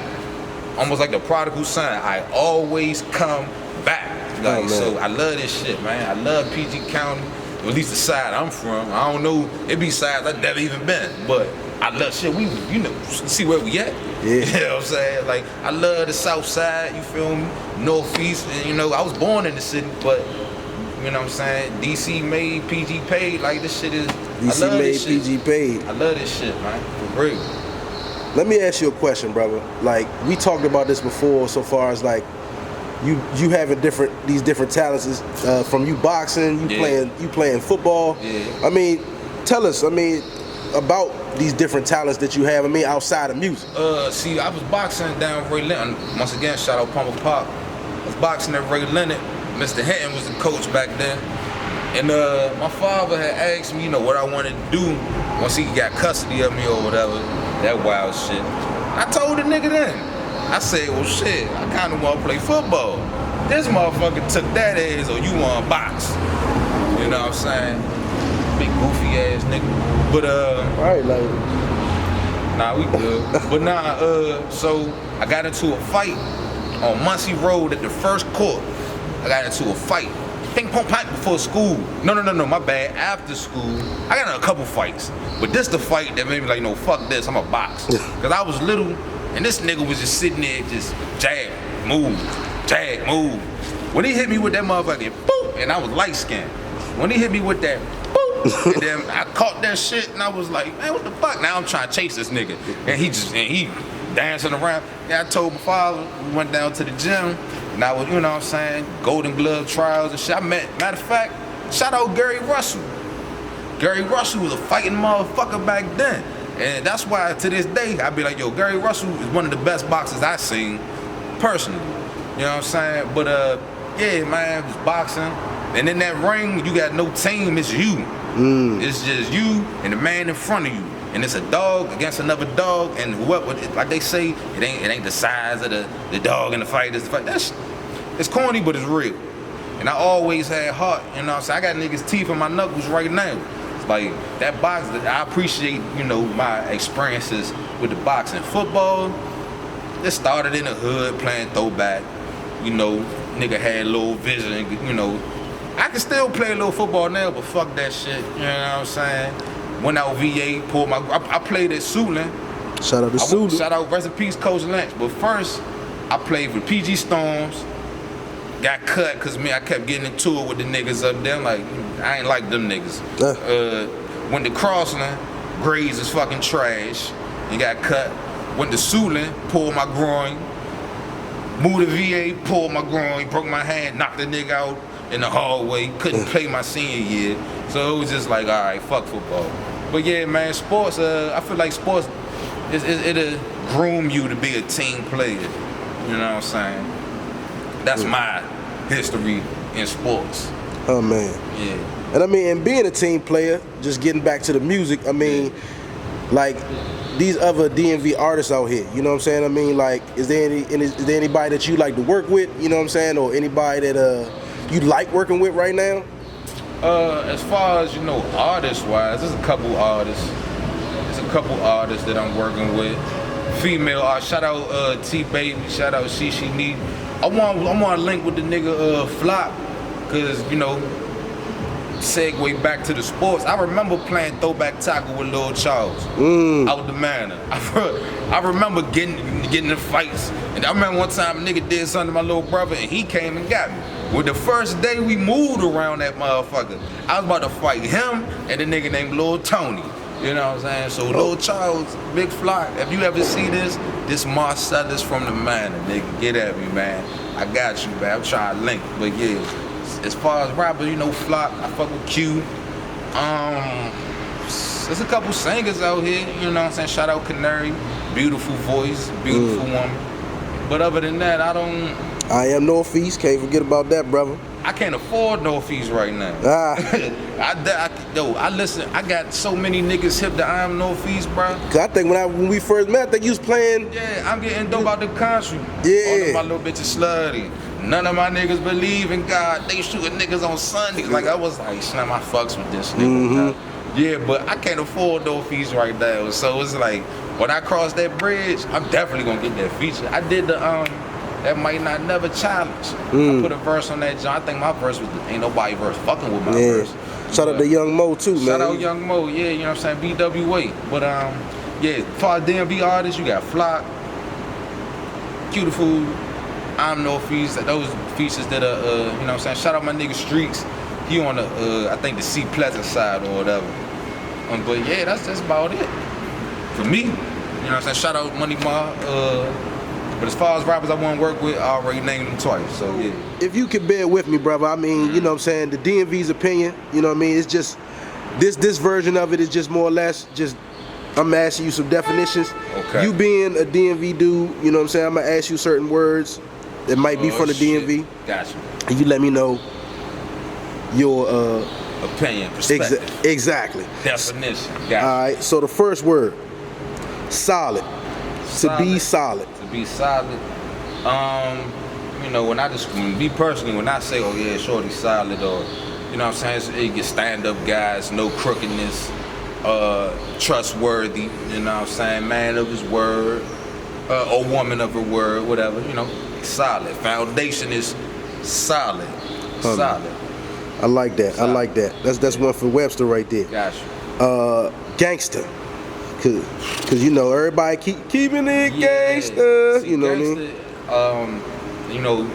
S2: Almost like the prodigal son. I always come back. Like, so I love this shit, man. I love PG County. At least the side I'm from. I don't know. It be sides I've never even been. But I love shit. We, you know, see where we at. Yeah. You know what I'm saying? Like, I love the south side, you feel me? Northeast. And, you know, I was born in the city, but, you know what I'm saying? DC made, PG paid. Like, this shit is.
S1: DC made, PG paid.
S2: I love this shit, man. For real.
S1: Let me ask you a question, brother. Like, we talked about this before so far as, like, you having these different talents from you boxing, you playing football. Yeah. I mean, tell us, about these different talents that you have. I mean, outside of music.
S2: See, I was boxing down Ray Leonard. Once again, shout out Pumper Pop. I was boxing at Ray Leonard. Mr. Hinton was the coach back then. And my father had asked me, you know, what I wanted to do once he got custody of me or whatever. That wild shit. I told the nigga then. I said, well, shit, I kind of want to play football. This motherfucker took that ass, or you want to box. You know what I'm saying? Big goofy ass nigga. But,
S1: all right, like.
S2: Nah, we good. But so I got into a fight on Muncie Road at the first court. I got into a fight. Ping pong pipe before school. No, my bad. After school, I got in a couple fights. But this the fight that made me like, no, fuck this, I'm a box. Because I was little. And this nigga was just sitting there, just jab, move. When he hit me with that motherfucker, boop, and I was light skinned. When he hit me with that, boop, and then I caught that shit, and I was like, man, what the fuck? Now I'm trying to chase this nigga, and he dancing around. Yeah, I told my father, we went down to the gym, and I was, you know what I'm saying, Golden Glove trials and shit. Matter of fact, shout out Gary Russell. Gary Russell was a fighting motherfucker back then. And that's why to this day, I be like, yo, Gary Russell is one of the best boxers I've seen personally. You know what I'm saying? But yeah, man, it's boxing. And in that ring, you got no team, it's you. It's just you and the man in front of you. And it's a dog against another dog, and whoever, like they say, it ain't the size of the dog in the fight, it's the fight. It's corny, but it's real. And I always had heart, you know what I'm saying? I got niggas' teeth in my knuckles right now. It's like that box, I appreciate, you know, my experiences with the boxing. Football, it started in the hood playing throwback. You know, nigga had a little vision, you know. I can still play a little football now, but fuck that shit, you know what I'm saying? Went out VA, pulled my, I played at Sulin.
S1: Shout out to Sulin.
S2: Shout out, rest in peace, Coach Lynch. But first, I played for PG Storms. Got cut because I kept getting into it with the niggas up there. Like, I ain't like them niggas. Went to Crossland, grades is fucking trash. And got cut. Went to Sulin, pulled my groin. Moved to VA, pulled my groin, broke my hand, knocked the nigga out in the hallway. Couldn't play my senior year. So it was just like, all right, fuck football. But yeah, man, sports, I feel like sports, it'll groom you to be a team player. You know what I'm saying? That's my history in sports.
S1: Oh, man.
S2: Yeah.
S1: And I mean, and being a team player, just getting back to the music, I mean, like, these other DMV artists out here, you know what I'm saying? I mean, like, is there anybody that you like to work with, you know what I'm saying? Or anybody that you like working with right now?
S2: As far as, you know, artist-wise, there's a couple artists. There's a couple artists that I'm working with. Female artists, shout out T-Baby, shout out She Need. I want to link with the nigga Flop, cause you know, segue back to the sports. I remember playing throwback tackle with Lil Charles out the manor. I remember getting in fights, and I remember one time a nigga did something to my little brother, and he came and got me. Well, the first day we moved around that motherfucker, I was about to fight him and a nigga named Lil Tony. You know what I'm saying? So Lil Charles, Big Flock, if you ever see this Marcellus from the manor, nigga, get at me, man. I got you, man. I'm trying to link. But yeah, as far as rappers, you know, Flock, I fuck with Q. There's a couple singers out here, you know what I'm saying? Shout out Canary, beautiful voice, beautiful woman. But other than that,
S1: I am Northeast, can't forget about that, brother.
S2: I can't afford Northeast right now. I listen, I got so many niggas hip to I am Northeast, bro.
S1: Cause I think when we first met, I think you was playing.
S2: Yeah, I'm getting dope out the country.
S1: Yeah.
S2: All of my little bitches slutty. None of my niggas believe in God. They shooting niggas on Sundays. Like, I was like, snap, I fucks with this nigga. Yeah, but I can't afford Northeast right now. So it's like, when I cross that bridge, I'm definitely gonna get that feature. I did the That Might Not Never challenge. I put a verse on that joint. I think my verse was ain't nobody verse fucking with my verse.
S1: Shout out to Young Mo too, man.
S2: Shout out Young Mo, yeah, you know what I'm saying, BWA. But yeah, for our DMV artists, you got Flock, Beautiful, I'm Northeast, those features that are you know what I'm saying. Shout out my nigga Streaks. He on the I think the C Pleasant side or whatever. But yeah, that's just about it. For me, you know what I'm saying? Shout out Money Ma. But as far as rappers I want to work with, I already named them twice, so yeah.
S1: If you can bear with me, brother, I mean, you know what I'm saying, the DMV's opinion, you know what I mean, it's just, this version of it is just more or less just, I'm asking you some definitions.
S2: Okay.
S1: You being a DMV dude, you know what I'm saying, I'm going to ask you certain words that might be from the DMV.
S2: Gotcha.
S1: And you let me know your
S2: opinion, perspective.
S1: Exactly.
S2: Definition. Gotcha.
S1: All right, so the first word, solid. To be solid.
S2: To be solid. You know, when I say, oh yeah, shorty solid, or you know what I'm saying, it gets stand-up guys, no crookedness, trustworthy, you know what I'm saying, man of his word, or woman of her word, whatever, you know, solid. Foundation is solid. Solid.
S1: I like that.
S2: Solid.
S1: I like that. That's one for Webster right there.
S2: Gotcha.
S1: Gangster. Cause you know everybody keeping it gangster.
S2: See,
S1: you know
S2: gangster,
S1: what I mean?
S2: You know,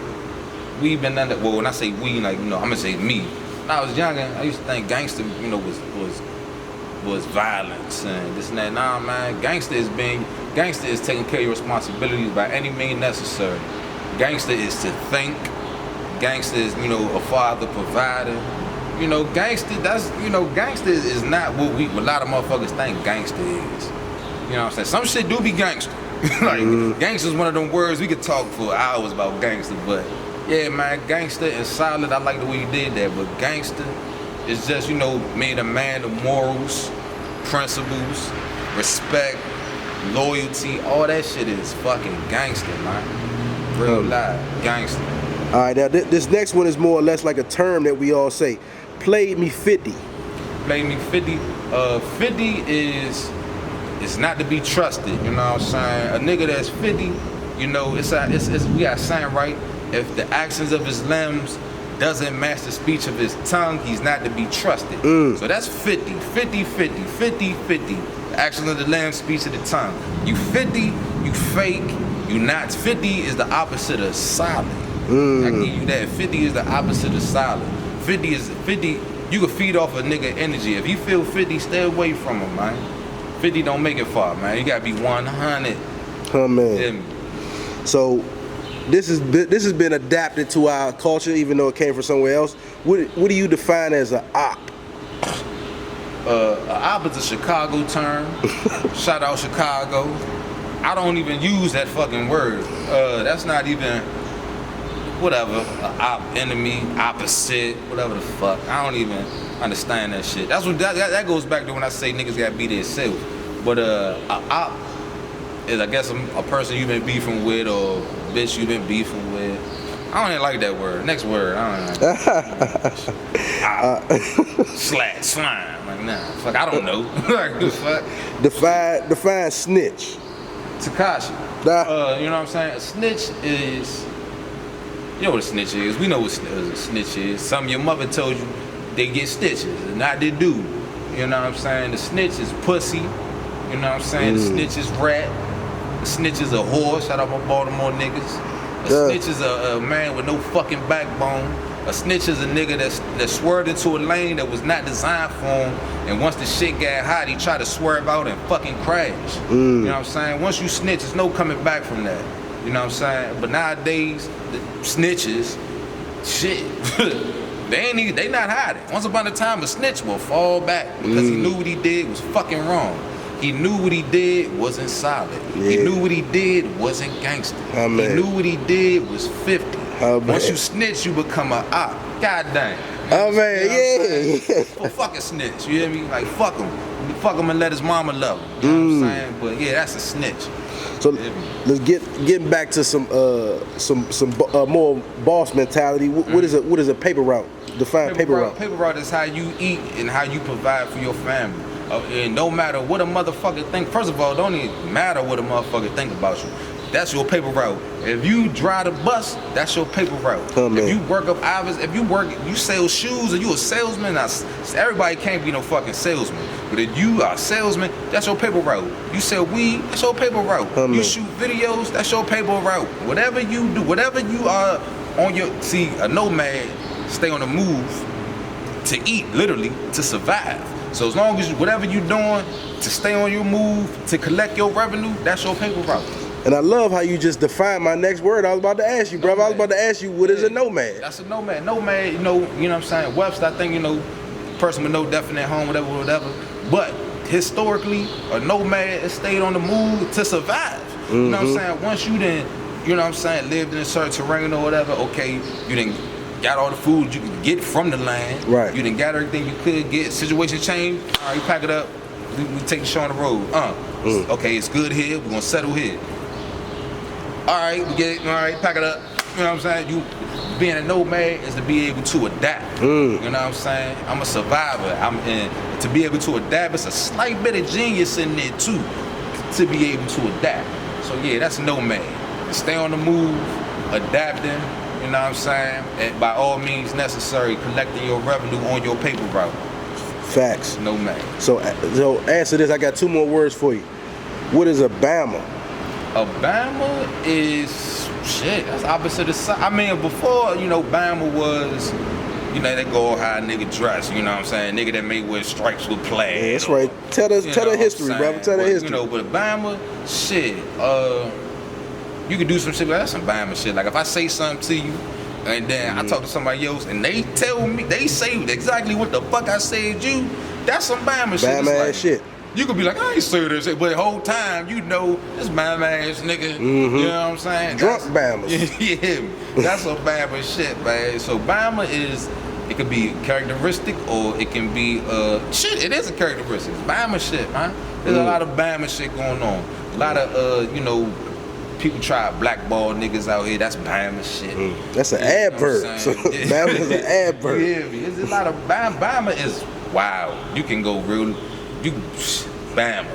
S2: we've been under. Well, when I say we, like, you know, I'm gonna say me. When I was younger, I used to think gangster, you know, was violence and this and that. Nah, man, gangster is taking care of your responsibilities by any means necessary. Gangster is to think. Gangster is, you know, a father, provider. You know, gangster is not what a lot of motherfuckers think gangster is. You know what I'm saying? Some shit do be gangster. Like, gangster's one of them words we could talk for hours about gangster, but yeah, man, gangster and solid, I like the way you did that, but gangster is just, you know, made a man of morals, principles, respect, loyalty, all that shit is fucking gangster, man. Real life, gangster.
S1: All right, now this next one is more or less like a term that we all say. Played me 50.
S2: Played me 50. 50 is not to be trusted, you know what I'm saying? A nigga that's 50, you know, it's we got saying right. If the actions of his limbs doesn't match the speech of his tongue, he's not to be trusted. So that's 50, 50, 50, 50, 50. The actions of the limbs, speech of the tongue. You 50, you fake, you not. 50 is the opposite of solid. I give you that. 50 is the opposite of solid. 50 is 50. You can feed off a nigga energy. If you feel 50, stay away from him, man. 50 don't make it far, man. You gotta be 100.
S1: Oh man. So this has been adapted to our culture, even though it came from somewhere else. What do you define as an op?
S2: An op is a Chicago term. Shout out Chicago. I don't even use that fucking word. That's not even. Whatever, op, enemy, opposite, whatever the fuck. I don't even understand that shit. That's what that goes back to when I say niggas gotta be their self. But a op is, I guess, a person you've been beefing with or bitch you've been beefing with. I don't even like that word. Next word, I don't know. Slime. Like, nah, fuck, I don't know. Like, fuck.
S1: Define snitch.
S2: Takashi. You know what I'm saying? A snitch is. You know what a snitch is. We know what a snitch is. Something your mother told you, they get stitches, and not they do. You know what I'm saying? The snitch is pussy. You know what I'm saying? The snitch is rat. The snitch is a whore. Shout out my Baltimore niggas. A snitch is a man with no fucking backbone. A snitch is a nigga that swerved into a lane that was not designed for him, and once the shit got hot, he tried to swerve out and fucking crash. You know what I'm saying? Once you snitch, there's no coming back from that. You know what I'm saying? But nowadays, the snitches, shit, they not hiding. Once upon a time, a snitch will fall back because he knew what he did was fucking wrong. He knew what he did wasn't solid. He knew what he did wasn't gangster. He knew what he did was 50. Once you snitch, you become a op. God damn.
S1: Oh man,
S2: Well, fuck a snitch, you hear me? Like, fuck him. Fuck him and let his mama love him. You know what I'm saying? But yeah, that's a snitch.
S1: So let's get back to some more boss mentality. What is a paper route? Define paper route.
S2: Paper route is how you eat and how you provide for your family. And no matter what a motherfucker think. First of all, don't even matter what a motherfucker think about you. That's your paper route. If you drive the bus, that's your paper route. If you work up hours, if you sell shoes or you a salesman, everybody can't be no fucking salesman. But if you are a salesman, that's your paper route. You sell weed, that's your paper route. You shoot videos, that's your paper route. Whatever you do, whatever you are on your, see, a nomad stay on the move to eat, literally, to survive. So as long as whatever you're doing to stay on your move, to collect your revenue, that's your paper route.
S1: And I love how you just defined my next word. I was about to ask you, brother. I was about to ask you, what is a nomad?
S2: That's a nomad. Nomad, you know what I'm saying? Webster, I think, person with no definite home, whatever. But historically, a nomad has stayed on the move to survive. You know what I'm saying? Once you then, you know what I'm saying, lived in a certain terrain or whatever, okay, you then got all the food you could get from the land.
S1: Right.
S2: You done got everything you could get. Situation changed. All right, you pack it up. We take the show on the road. Okay, it's good here. We're gonna settle here. All right, we get it. All right, pack it up. You know what I'm saying? You being a nomad is to be able to adapt. You know what I'm saying? I'm a survivor. And to be able to adapt, it's a slight bit of genius in there too, to be able to adapt. So yeah, that's a nomad. Stay on the move, adapting. You know what I'm saying? And by all means necessary, collecting your revenue on your paper route.
S1: Facts.
S2: Nomad.
S1: So answer this. I got two more words for you. What is a Bama?
S2: A Bama is shit. That's opposite of. I mean, before Bama was, they go how a nigga dress. You know what I'm saying? Nigga that may wear stripes with plaid.
S1: Yeah, that's right. Tell the history, brother. Tell the history.
S2: But Bama, shit. You could do some shit like that's some Bama shit. Like if I say something to you, and then I talk to somebody else, and they tell me, they say exactly what the fuck I said you. That's some Bama shit.
S1: Bama ass shit.
S2: You could be like, I ain't serious, but the whole time you know this Bama ass nigga. You know what I'm saying?
S1: Drunk Bamas.
S2: Yeah, that's some Bama shit, man. So Bama is, it could be a characteristic or it can be shit. It is a characteristic. It's Bama shit, man. There's a lot of Bama shit going on. A lot of you know, people try to blackball niggas out here. That's Bama shit.
S1: That's an adverb. So Bama is an adverb.
S2: Yeah, there's a lot of Bama. Bama is wow. You can go real. You Bama.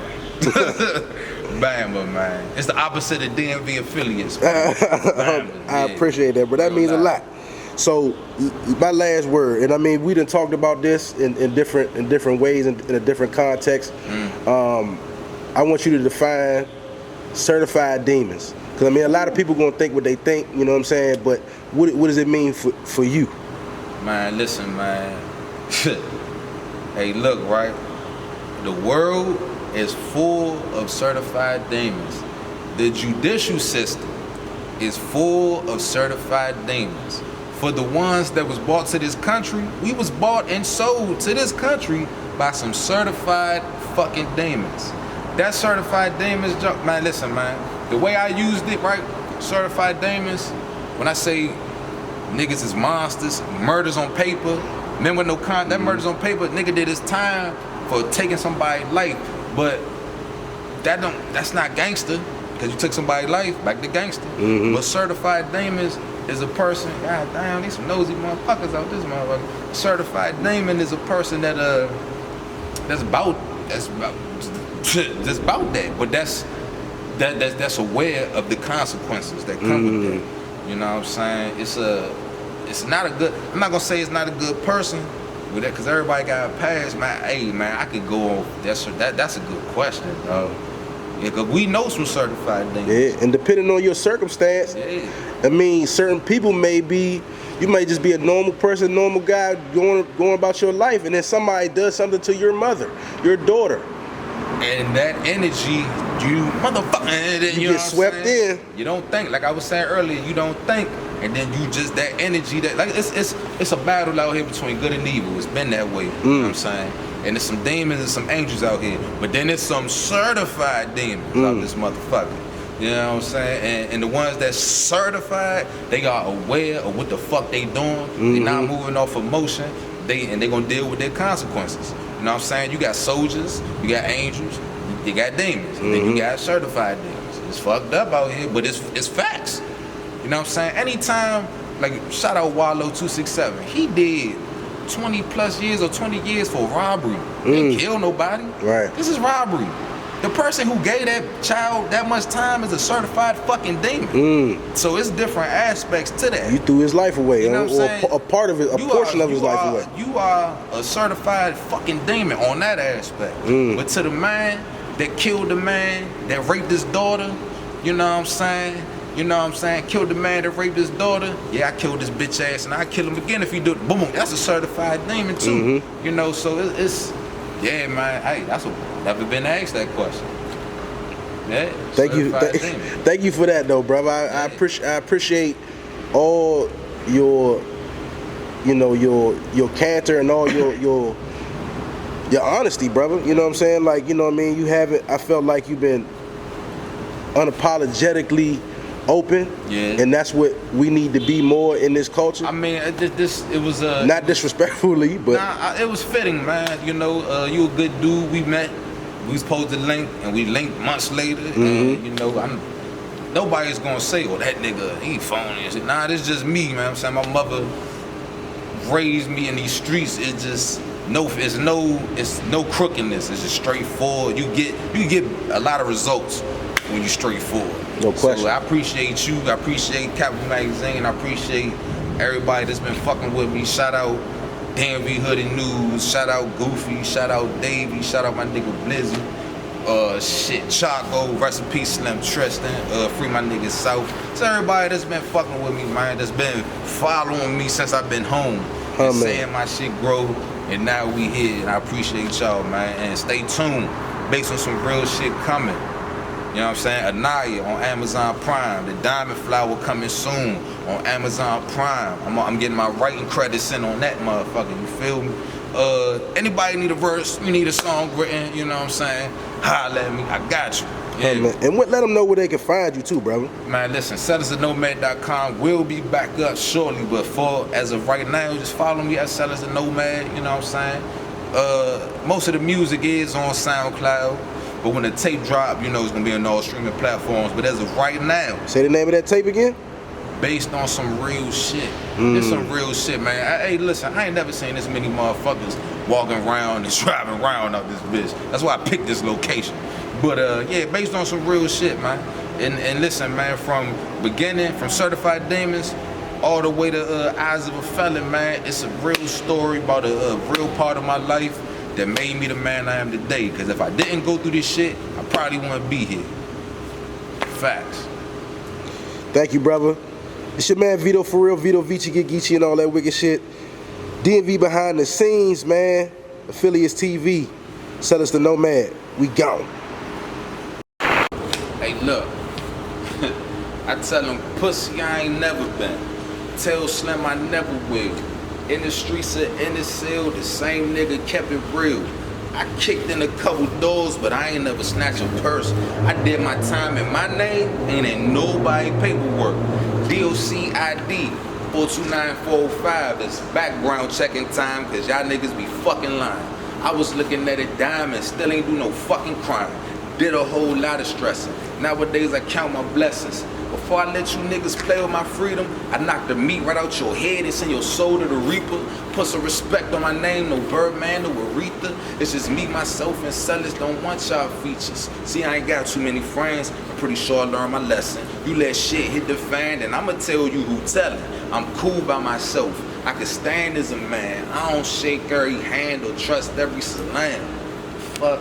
S2: Bama, man. It's the opposite of DMV affiliates. Bama,
S1: I appreciate that, but that means a lot. So my last word, and I mean we done talked about this in different ways in a different context. I want you to define certified demons, because I mean a lot of people gonna think what they think, you know what I'm saying, but what does it mean for you? Man,
S2: listen, man. Hey, look, right? The world is full of certified demons. The judicial system is full of certified demons. For the ones that was brought to this country, we was bought and sold to this country by some certified fucking demons. That certified demons, man, listen, man. The way I used it, right? Certified demons, when I say niggas is monsters, murders on paper, men with no that murders on paper, nigga did his time for taking somebody's life, but that's not gangster, because you took somebody's life, back to gangster. But certified demons is a person, god damn, these some nosy motherfuckers out this motherfucker. Certified demon is a person that that's about that, but that's aware of the consequences that come with that. You know what I'm saying? It's not a good, I'm not gonna say it's not a good person with that, because everybody got a past, man. Hey, man, I could go on. That's a good question, dog. Yeah, because we know some certified demons.
S1: Yeah, and depending on your circumstance, I mean, certain people you may just be a normal person, normal guy going about your life, and then somebody does something to your mother, your daughter.
S2: And that energy, you motherfucker,
S1: you get swept in.
S2: You don't think, like I was saying earlier, you don't think, and then you just, that energy, that like it's a battle out here between good and evil. It's been that way. You know what I'm saying? And there's some demons and some angels out here, but then there's some certified demons out this motherfucker. You know what I'm saying? And the ones that's certified, they are aware of what the fuck they doing. They not moving off emotion. They gonna deal with their consequences. You know what I'm saying? You got soldiers, you got angels, you got demons, and then you got certified demons. It's fucked up out here, but it's facts. You know what I'm saying? Anytime, like, shout out Wallow 267, he did 20 plus years or 20 years for robbery. He didn't kill nobody.
S1: Right.
S2: This is robbery. The person who gave that child that much time is a certified fucking demon. So it's different aspects to that.
S1: You threw his life away,
S2: you know what I'm saying?
S1: A part of it, a portion of his life away.
S2: You are a certified fucking demon on that aspect. But to the man that killed the man that raped his daughter, you know what I'm saying? You know what I'm saying? Killed the man that raped his daughter. Yeah, I killed this bitch ass, and I kill him again if he do it. Boom, that's a certified demon too. You know, so it's yeah, man. Hey, never been asked that question. Yeah.
S1: Thank you for that though, brother. I appreciate all your, you know, your canter and all your honesty, brother. You know what I'm saying? Like, you know what I mean? I felt like you've been unapologetically open, and that's what we need to be more in this culture.
S2: I mean, it was
S1: not disrespectfully, but
S2: it was fitting, man. You know, you a good dude. We met, we was supposed to link, and we linked months later. And you know, nobody's gonna say, "Oh, that nigga, he phony." And shit. Nah, this just me, man. I'm saying my mother raised me in these streets. It's no crookedness. It's just straightforward. You get a lot of results when you straightforward.
S1: No question.
S2: So I appreciate you. I appreciate Capital Magazine. I appreciate everybody that's been fucking with me. Shout out DMV Hoodie News. Shout out Goofy. Shout out Davey. Shout out my nigga Blizzy. Chaco. Rest in peace, Slim Tristan. Free my nigga South. So everybody that's been fucking with me, man, that's been following me since I've been home. And saying my shit grow. And now we here. And I appreciate y'all, man. And stay tuned. Based on some real shit coming. You know what I'm saying? Anaya on Amazon Prime. The Diamond Flower coming soon on Amazon Prime. I'm getting my writing credits in on that motherfucker. You feel me? Anybody need a verse, you need a song written, you know what I'm saying? Holla at me, I got you. Yeah.
S1: Hey, man. And let them know where they can find you too, brother.
S2: Man, listen, CelusDaNomad.com will be back up shortly, but as of right now, just follow me at Celus Da Nomad, you know what I'm saying? Most of the music is on SoundCloud, but when the tape drop, you know it's gonna be on all streaming platforms. But as of right now,
S1: say the name of that tape again.
S2: Based on some real shit. It's some real shit, man. Hey, listen, I ain't never seen this many motherfuckers walking around and driving around out this bitch. That's why I picked this location. But yeah, based on some real shit, man. And listen, man, from beginning, from Certified Demons, all the way to Eyes of a Felon, man, it's a real story about a real part of my life that made me the man I am today. Because if I didn't go through this shit, I probably wouldn't be here. Facts.
S1: Thank you, brother. It's your man Vito for real, Vito Vici Get Geechee and all that wicked shit. DMV behind the scenes, man. Affiliates TV. Celus Da Nomad. We gone.
S2: Hey, look. I tell them, pussy, I ain't never been. Tell Slim I never will. In the streets of Innisfield, the same nigga kept it real. I kicked in a couple doors, but I ain't never snatched a purse. I did my time in my name, ain't nobody paperwork. DOC ID 429405 is background checking time, cause y'all niggas be fucking lying. I was looking at a dime and still ain't do no fucking crime. Did a whole lot of stressing. Nowadays I count my blessings. Before I let you niggas play with my freedom, I knock the meat right out your head and send your soul to the reaper. Put some respect on my name, no Birdman, no Aretha. It's just me, myself, and Celus don't want y'all features. See, I ain't got too many friends. I'm pretty sure I learned my lesson. You let shit hit the fan, and I'ma tell you who tellin'. I'm cool by myself. I can stand as a man. I don't shake every hand or trust every salam. Fuck.